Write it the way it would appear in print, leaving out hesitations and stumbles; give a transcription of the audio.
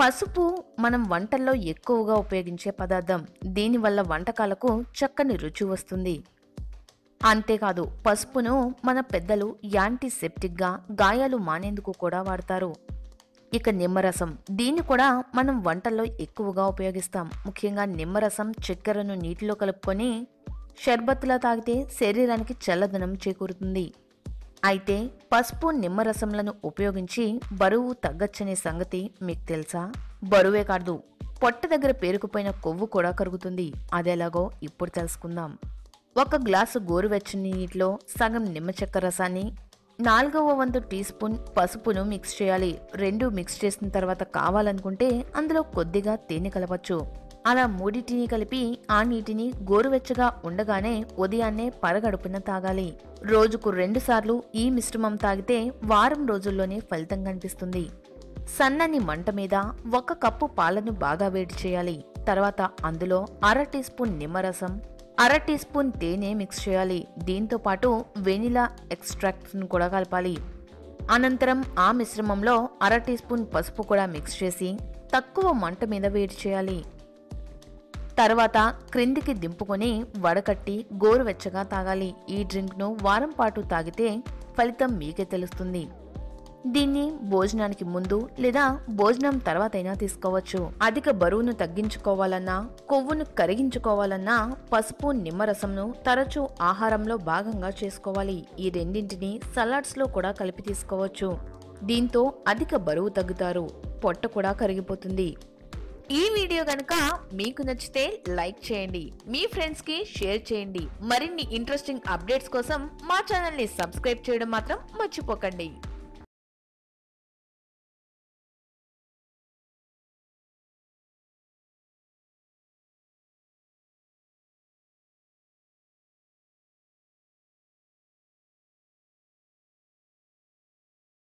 పసుపు మనం వంటల్లో ఎక్కువగా ఉపయోగించే పదార్థం. దీనివల్ల వంటకాలకు చక్కని రుచి వస్తుంది. అంతేకాదు పసుపును మన పెద్దలు యాంటీసెప్టిక్గా గాయాలు మానేందుకు కూడా వాడతారు. ఇక నిమ్మరసం, దీన్ని కూడా మనం వంటల్లో ఎక్కువగా ఉపయోగిస్తాం. ముఖ్యంగా నిమ్మరసం చక్కెరను నీటిలో కలుపుకొని షర్బత్తులా తాగితే శరీరానికి చల్లదనం చేకూరుతుంది. అయితే పసుపు నిమ్మరసంలను ఉపయోగించి బరువు తగ్గచ్చనే సంగతి మీకు తెలుసా? బరువే కాదు, పొట్ట దగ్గర పేరుకుపోయిన కొవ్వు కూడా కరుగుతుంది. అదెలాగో ఇప్పుడు తెలుసుకుందాం. 1 గ్లాసు గోరువెచ్చని నీటిలో సగం నిమ్మ చెక్క రసాన్ని, 4వ వంతు టీ స్పూన్ పసుపును మిక్స్ చేయాలి. 2 మిక్స్ చేసిన తర్వాత కావాలనుకుంటే అందులో కొద్దిగా తేనె కలపచ్చు. అలా మూడింటిని కలిపి ఆ నీటిని గోరువెచ్చగా ఉండగానే ఉదయాన్నే పరగడుపున తాగాలి. రోజుకు 2 సార్లు ఈ మిశ్రమం తాగితే వారం రోజుల్లోనే ఫలితం కనిపిస్తుంది. సన్నని మంట మీద 1 కప్పు పాలను బాగా వేడి చేయాలి. తర్వాత అందులో 1/2 టీ స్పూన్ నిమ్మరసం, 1/2 టీ స్పూన్ తేనె మిక్స్ చేయాలి. దీంతో పాటు వెనిలా ఎక్స్ట్రాక్ట్ను కూడా కలపాలి. అనంతరం ఆ మిశ్రమంలో 1/2 టీ స్పూన్ పసుపు కూడా మిక్స్ చేసి తక్కువ మంట మీద వేడి చేయాలి. తర్వాత క్రిందికి దింపుకొని వడకట్టి గోరువెచ్చగా తాగాలి. ఈ డ్రింక్ను వారం పాటు తాగితే ఫలితం మీకే తెలుస్తుంది. దీన్ని భోజనానికి ముందు లేదా భోజనం తర్వాతైనా తీసుకోవచ్చు. అధిక బరువును తగ్గించుకోవాలన్నా, కొవ్వును కరిగించుకోవాలన్నా పసుపు నిమ్మరసంను తరచూ ఆహారంలో భాగంగా చేసుకోవాలి. ఈ రెండింటిని సలాడ్స్ లో కూడా కలిపి తీసుకోవచ్చు. దీంతో అధిక బరువు తగ్గుతారు, పొట్ట కూడా కరిగిపోతుంది. ఈ వీడియో గనుక మీకు నచ్చితే లైక్ చేయండి, మీ ఫ్రెండ్స్ కి షేర్ చేయండి. మరిన్ని ఇంట్రెస్టింగ్ అప్డేట్స్ కోసం మా ఛానల్ ని సబ్స్క్రైబ్ చేయడం మాత్రం మర్చిపోకండి.